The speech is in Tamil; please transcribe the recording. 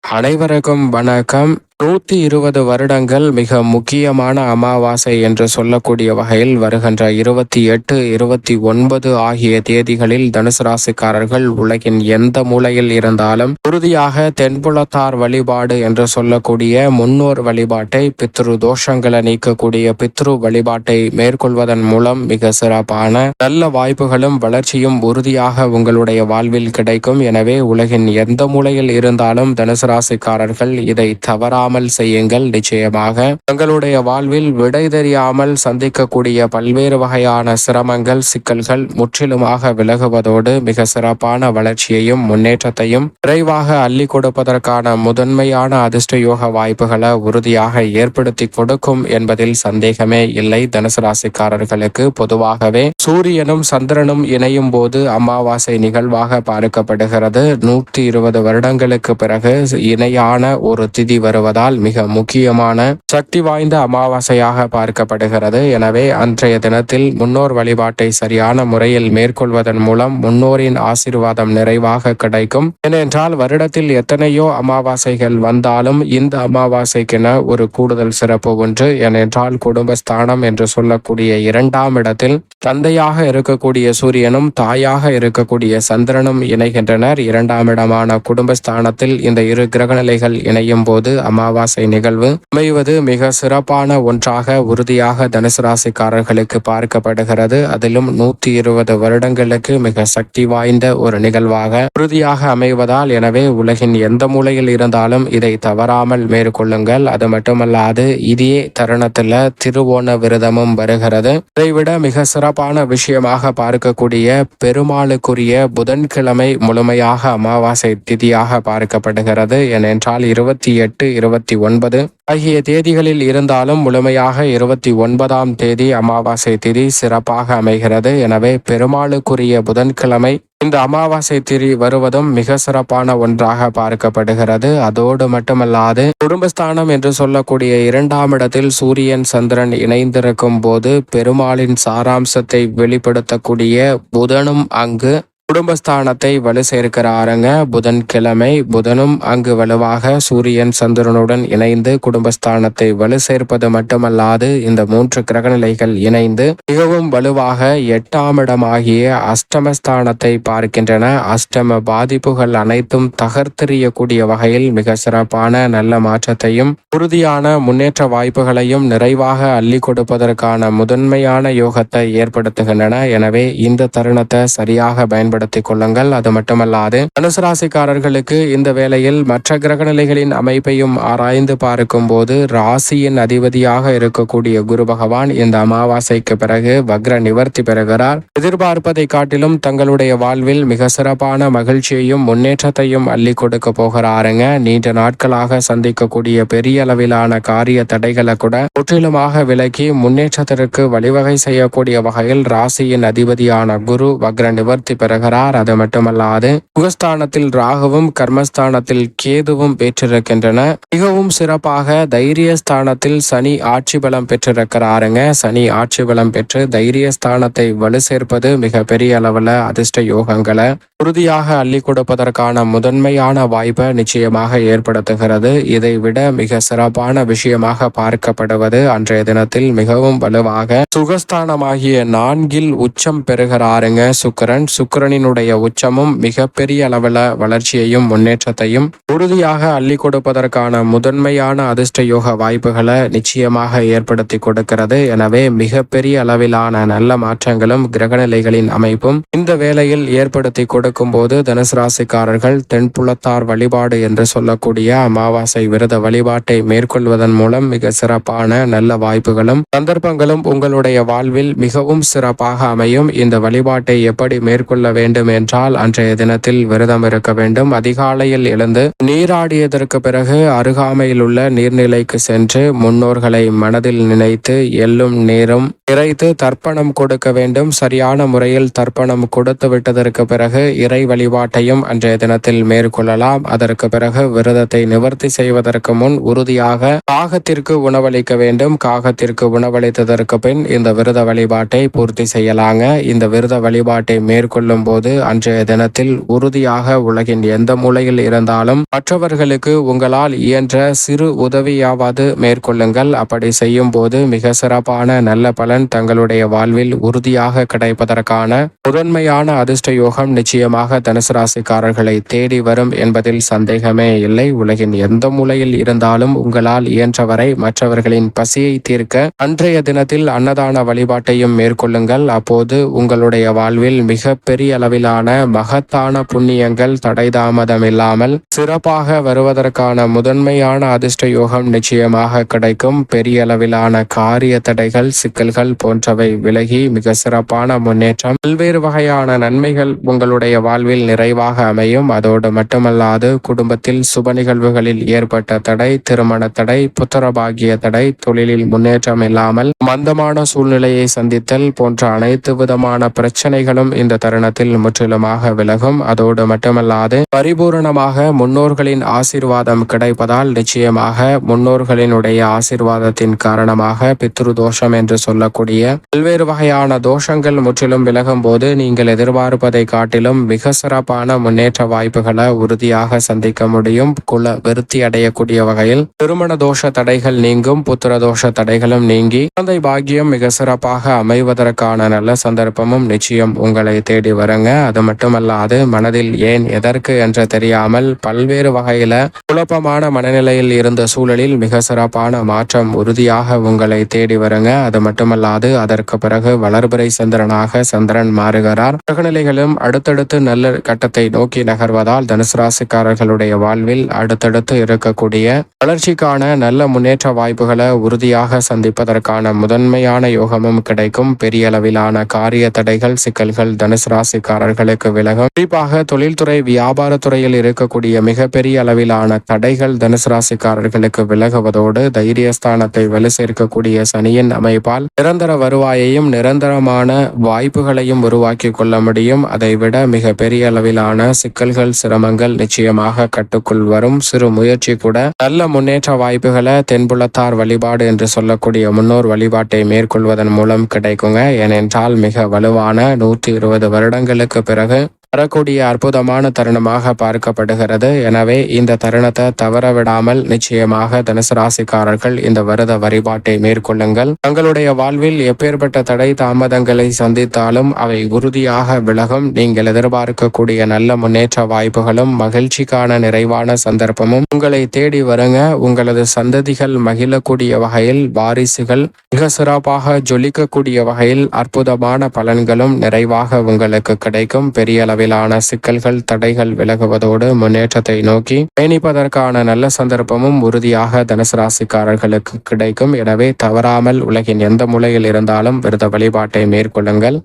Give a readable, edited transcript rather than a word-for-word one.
அனைவருக்கும் வணக்கம். 120 வருடங்கள் மிக முக்கியமான அமாவாசை என்று சொல்லக்கூடிய வகையில் வருகின்ற 28, 29 ஆகிய தேதிகளில் தனுசு ராசிக்காரர்கள் உலகின் எந்த மூலையில் இருந்தாலும் உறுதியாக தென்புலத்தார் வழிபாடு என்று சொல்லக்கூடிய முன்னோர் வழிபாட்டை, பித்ரு தோஷங்களை நீக்கக்கூடிய பித்ரு வழிபாட்டை மேற்கொள்வதன் மூலம் மிக சிறப்பான நல்ல வாய்ப்புகளும் வளர்ச்சியும் உறுதியாக உங்களுடைய வாழ்வில் கிடைக்கும். எனவே உலகின் எந்த மூலையில் இருந்தாலும் தனுசு ராசிக்காரர்கள் இதை தவறாமல் செய்யுங்கள். நிச்சயமாக தங்களுடைய வாழ்வில் விடை தெரியாமல் சந்திக்கக்கூடிய பல்வேறு வகையான சிரமங்கள், சிக்கல்கள் முற்றிலுமாக விலகுவதோடு மிக சிறப்பான வளர்ச்சியையும் முன்னேற்றத்தையும் விரைவாக அள்ளி கொடுப்பதற்கான முதன்மையான அதிர்ஷ்ட யோக வாய்ப்புகளை உறுதியாக ஏற்படுத்தி கொடுக்கும் என்பதில் சந்தேகமே இல்லை. தனுசு ராசிக்காரர்களுக்கு பொதுவாகவே சூரியனும் சந்திரனும் இணையும் போது அமாவாசை நிகழ்வாக பார்க்கப்படுகிறது. 120 வருடங்களுக்கு பிறகு இணையான ஒரு திதி வருவதால் மிக முக்கியமான சக்தி வாய்ந்த அமாவாசையாக பார்க்கப்படுகிறது. எனவே அன்றைய தினத்தில் முன்னோர் வழிபாட்டை சரியான முறையில் மேற்கொள்வதன் மூலம் முன்னோரின் ஆசீர்வாதம் நிறைவாக கிடைக்கும். ஏனென்றால் வருடத்தில் எத்தனையோ அமாவாசைகள் வந்தாலும் இந்த அமாவாசைக்கென ஒரு கூடுதல் சிறப்பு ஒன்று. ஏனென்றால் குடும்பஸ்தானம் என்று சொல்லக்கூடிய 2ஆம் இடத்தில் தந்தையாக இருக்கக்கூடிய சூரியனும் தாயாக இருக்கக்கூடிய சந்திரனும் இணைகின்றனர். 2ஆம் இடமான குடும்பஸ்தானத்தில் இந்த இரு கிரகநிலைகள் இணையும் போது அமாவாசை நிகழ்வு அமைவது மிக சிறப்பான ஒன்றாக உறுதியாக தனுசு ராசிக்காரர்களுக்கு பார்க்கப்படுகிறது. அதிலும் 120 வருடங்களுக்கு மிக சக்தி வாய்ந்த ஒரு நிகழ்வாக உறுதியாக அமைவதால், எனவே உலகின் எந்த மூலையில் இருந்தாலும் இதை தவறாமல் மேற்கொள்ளுங்கள். அது மட்டுமல்லாது இதே தருணத்தில் திருவோண விரதமும் வருகிறது. இதைவிட மிக சிறப்பான விஷயமாக பார்க்கக்கூடிய பெருமாளுக்குரிய புதன்கிழமை முழுமையாக அமாவாசை திதியாக பார்க்கப்படுகிறது. ஏனென்றால் 28, 29 ஆகிய தேதிகளில் இருந்தாலும் முழுமையாக 29ஆம் தேதி அமாவாசை திதி சிறப்பாக அமைகிறது. எனவே பெருமாளுக்குரிய புதன்கிழமை இந்த அமாவாசை திதி வருவதும் மிக சிறப்பான ஒன்றாக பார்க்கப்படுகிறது. அதோடு மட்டுமல்லாது குடும்பஸ்தானம் என்று சொல்லக்கூடிய 2ஆம் இடத்தில் சூரியன் சந்திரன் இணைந்திருக்கும் போது பெருமாளின் சாராம்சத்தை வெளிப்படுத்தக்கூடிய புதனும் அங்கு குடும்பஸ்தானத்தை வலு சேர்க்கிறாருங்க. புதன்கிழமை புதனும் அங்கு வலுவாக சூரியன் சந்திரனுடன் இணைந்து குடும்பஸ்தானத்தை வலு சேர்ப்பது மட்டுமல்லாது இந்த 3 கிரகநிலைகள் இணைந்து மிகவும் வலுவாக 8ஆம் இடமாகிய அஷ்டமஸ்தானத்தை பார்க்கின்றன. அஷ்டம பாதிப்புகள் அனைத்தும் தகர்த்தெறியக்கூடிய வகையில் மிக சிறப்பான நல்ல மாற்றத்தையும் உறுதியான முன்னேற்ற வாய்ப்புகளையும் நிறைவாக அள்ளி கொடுப்பதற்கான முதன்மையான யோகத்தை ஏற்படுத்துகின்றன. எனவே இந்த தருணத்தை சரியாக பயன்படுத்திக் கொள்ளுங்கள். அது மட்டுமல்லாது தனுசு ராசிக்காரர்களுக்கு இந்த வேளையில் மற்ற கிரகநிலைகளின் அமைப்பையும் ஆராய்ந்து பார்க்கும் போது ராசியின் அதிபதியாக இருக்கக்கூடிய குரு பகவான் இந்த அமாவாசைக்கு பிறகு வக்ர நிவர்த்தி பெறுகிறார். எதிர்பார்ப்பதை காட்டிலும் தங்களுடைய வாழ்வில் மிக சிறப்பான மகிழ்ச்சியையும் முன்னேற்றத்தையும் அள்ளி கொடுக்க போகிறாருங்க. நீண்ட நாட்களாக சந்திக்கக்கூடிய பெரிய அளவிலான காரிய தடைகளை கூட முற்றிலுமாக விலக்கி முன்னேற்றத்திற்கு வழிவகை செய்யக்கூடிய வகையில் ராசியின் அதிபதியான குரு வக்ர நிவர்த்தி பெறுகிறார். அது மட்டுமல்லாது சுகஸ்தானத்தில் ராகுவும் கர்மஸ்தானத்தில் கேதுவும் பெற்றிருக்கின்றன. மிகவும் சிறப்பாக தைரியஸ்தானத்தில் சனி ஆட்சி பலம் பெற்றிருக்கிறாருங்க. சனி ஆட்சி பலம் பெற்று தைரியஸ்தானத்தை வலு சேர்ப்பது மிக பெரிய அளவுல அதிர்ஷ்ட யோகங்களை உறுதியாக அள்ளி கொடுப்பதற்கான முதன்மையான வாய்ப்பை நிச்சயமாக ஏற்படுத்துகிறது. இதை விட மிக சிறப்பான விஷயமாக பார்க்கப்படுவது அன்றைய தினத்தில் மிகவும் வலுவாக சுகஸ்தானமாகிய 4இல் உச்சம் பெறுகிறாருங்க சுக்கிரன். சுக்கிரனினுடைய உச்சமும் மிகப்பெரிய அளவில் வளர்ச்சியையும் முன்னேற்றத்தையும் உறுதியாக அள்ளி கொடுப்பதற்கான முதன்மையான அதிர்ஷ்ட யோக வாய்ப்புகளை நிச்சயமாக ஏற்படுத்தி கொடுக்கிறது. எனவே மிகப்பெரிய அளவிலான நல்ல மாற்றங்களும் கிரகநிலைகளின் அமைப்பும் இந்த வேளையில் ஏற்படுத்தி கொடுக்கும் போது தனுசு ராசிக்காரர்கள் தென்புலத்தார் வழிபாடு என்று சொல்லக்கூடிய அமாவாசை விரத வழிபாட்டை மேற்கொள்வதன் மூலம் மிக சிறப்பான நல்ல வாய்ப்புகளும் சந்தர்ப்பங்களும் உங்களுடைய வாழ்வில் மிகவும் சிறப்பாக அமையும். இந்த வழிபாட்டை எப்படி மேற்கொள்ள வேண்டும் என்றால் அன்றைய தினத்தில் விரதம் இருக்க வேண்டும். அதிகாலையில் எழுந்து நீராடியதற்கு பிறகு அருகாமையில் உள்ள நீர்நிலைக்கு சென்று முன்னோர்களை மனதில் நினைத்து எள்ளும் நீரும் இறைத்து தர்ப்பணம் கொடுக்க வேண்டும். சரியான முறையில் தர்ப்பணம் கொடுத்து விட்டதற்கு பிறகு இறை வழிபாட்டையும் அன்றைய தினத்தில் மேற்கொள்ளலாம். அதற்கு பிறகு விரதத்தை நிவர்த்தி செய்வதற்கு முன் உறுதியாக காகத்திற்கு உணவளிக்க வேண்டும். காகத்திற்கு உணவளித்ததற்கு பின் இந்த விரத வழிபாட்டை பூர்த்தி செய்யலாங்க. இந்த விரத வழிபாட்டை மேற்கொள்ளும் போது அன்றைய தினத்தில் உறுதியாக உலகின் எந்த மூலையில் இருந்தாலும் மற்றவர்களுக்கு உங்களால் இயன்ற சிறு உதவியாவது மேற்கொள்ளுங்கள். அப்படி செய்யும் போது மிக சிறப்பான நல்ல பலன் தங்களுடைய வாழ்வில் உறுதியாக கிடைப்பதற்கான முதன்மையான அதிர்ஷ்ட யோகம் நிச்சயமாக தனுசு ராசிக்காரர்களை தேடி வரும் என்பதில் சந்தேகமே இல்லை. உலகின் எந்த மூலையில் இருந்தாலும் உங்களால் இயன்றவரை மற்றவர்களின் பசியை தீர்க்க அன்றைய தினத்தில் அன்னதான வழிபாட்டையும் மேற்கொள்ளுங்கள். அப்போது உங்களுடைய வாழ்வில் மிக பெரிய அளவிலான மகத்தான புண்ணியங்கள் தடை தாமதம் இல்லாமல் சிறப்பாக வருவதற்கான முதன்மையான அதிர்ஷ்ட யோகம் நிச்சயமாக கிடைக்கும். பெரிய அளவிலான காரிய தடைகள் சிக்கல்கள் போன்றவை விலகி மிக சிறப்பான முன்னேற்றம் பல்வேறு வகையான நன்மைகள் உங்களுடைய வாழ்வில் நிறைவாக அமையும். அதோடு மட்டுமல்லாது குடும்பத்தில் சுப நிகழ்வுகளில் ஏற்பட்ட தடை, திருமண தடை, புத்திரபாகிய தடை, தொழிலில் முன்னேற்றம் இல்லாமல் மந்தமான சூழ்நிலையை சந்தித்தல் போன்ற அனைத்து விதமான பிரச்சனைகளும் இந்த தருணத்தில் முற்றிலுமாக விலகும். அதோடு மட்டுமல்லாது பரிபூரணமாக முன்னோர்களின் ஆசீர்வாதம் கிடைப்பதால் நிச்சயமாக முன்னோர்களினுடைய ஆசீர்வாதத்தின் காரணமாக பித்ரு தோஷம் என்று சொல்லக்கூடிய பல்வேறு வகையான தோஷங்கள் முற்றிலும் விலகும் போது நீங்கள் எதிர்பார்ப்பதை காட்டிலும் மிக சிறப்பான முன்னேற்ற வாய்ப்புகளை உறுதியாக சந்திக்க முடியும். குல விருத்தி அடையக்கூடிய வகையில் திருமண தோஷ தடைகள் நீங்கும், புத்திர தோஷ தடைகளும் நீங்கி குழந்தை பாக்கியம் மிக சிறப்பாக அமைவதற்கான நல்ல சந்தர்ப்பமும் நிச்சயம் உங்களை தேடி வருங்க. அது மட்டுமல்லாது மனதில் ஏன் எதற்கு என்று தெரியாமல் பல்வேறு வகையில குழப்பமான மனநிலையில் இருந்த சூழலில் மிக சிறப்பான மாற்றம் உறுதியாக உங்களை தேடி வருங்க. அது மட்டுமல்லாது அதற்கு பிறகு வளர்பிறை சந்திரனாக சந்திரன் மாறுகிறார். கிரகநிலைகளும் அடுத்தடுத்து நல்ல கட்டத்தை நோக்கி நகர்வதால் தனுசு ராசிக்காரர்களுடைய வாழ்வில் அடுத்தடுத்து இருக்கக்கூடிய வளர்ச்சிக்கான நல்ல முன்னேற்ற வாய்ப்புகளை உறுதியாக சந்திப்பதற்கான முதன்மையான யோகமும் கிடைக்கும். பெரிய அளவிலான காரிய தடைகள் சிக்கல்கள் தனுசு ராசிக்காரர்களுக்கு விலகும். குறிப்பாக தொழில்துறை வியாபாரத்துறையில் இருக்கக்கூடிய மிகப்பெரிய அளவிலான தடைகள் தனுசு ராசிக்காரர்களுக்கு விலகுவதோடு தைரியஸ்தானத்தை வலு சேர்க்கக்கூடிய சனியின் அமைப்பால் நிரந்தர வருவாயையும் நிரந்தரமான வாய்ப்புகளையும் உருவாக்கி கொள்ள முடியும். அதைவிட மிக பெரிய அளவிலான சிக்கல்கள் சிரமங்கள் நிச்சயமாக கட்டுக்குள் வரும். சிறு முயற்சி கூட நல்ல முன்னேற்ற வாய்ப்புகளை தென்புலத்தார் வழிபாடு என்று சொல்லக்கூடிய முன்னோர் வழிபாட்டை மேற்கொள்வதன் மூலம் கிடைக்குங்க. ஏனென்றால் மிக வலுவான 120 வருடங்களுக்கு பிறகு வரக்கூடிய அற்புதமான தருணமாக பார்க்கப்படுகிறது. எனவே இந்த தருணத்தை தவறவிடாமல் நிச்சயமாக தனுசு ராசிக்காரர்கள் இந்த வருட வழிபாட்டை மேற்கொள்ளுங்கள். தங்களுடைய வாழ்வில் எப்பேற்பட்ட தடை தாமதங்களை சந்தித்தாலும் அவை உறுதியாக விலகும். நீங்கள் எதிர்பார்க்கக்கூடிய நல்ல முன்னேற்ற வாய்ப்புகளும் மகிழ்ச்சிக்கான நிறைவான சந்தர்ப்பமும் உங்களை தேடி வருங்க. உங்களது சந்ததிகள் மகிழக்கூடிய வகையில் வாரிசுகள் மிக சிறப்பாக ஜொலிக்கக்கூடிய வகையில் அற்புதமான பலன்களும் நிறைவாக உங்களுக்கு கிடைக்கும். பெரிய அளவிலான சிக்கல்கள் தடைகள் விலகுவதோடு முன்னேற்றத்தை நோக்கி பயணிப்பதற்கான நல்ல சந்தர்ப்பமும் உறுதியாக தனுசு ராசிக்காரர்களுக்கு கிடைக்கும். எனவே தவறாமல் உலகின் எந்த மூலையில் இருந்தாலும் விரத வழிபாட்டை மேற்கொள்ளுங்கள்.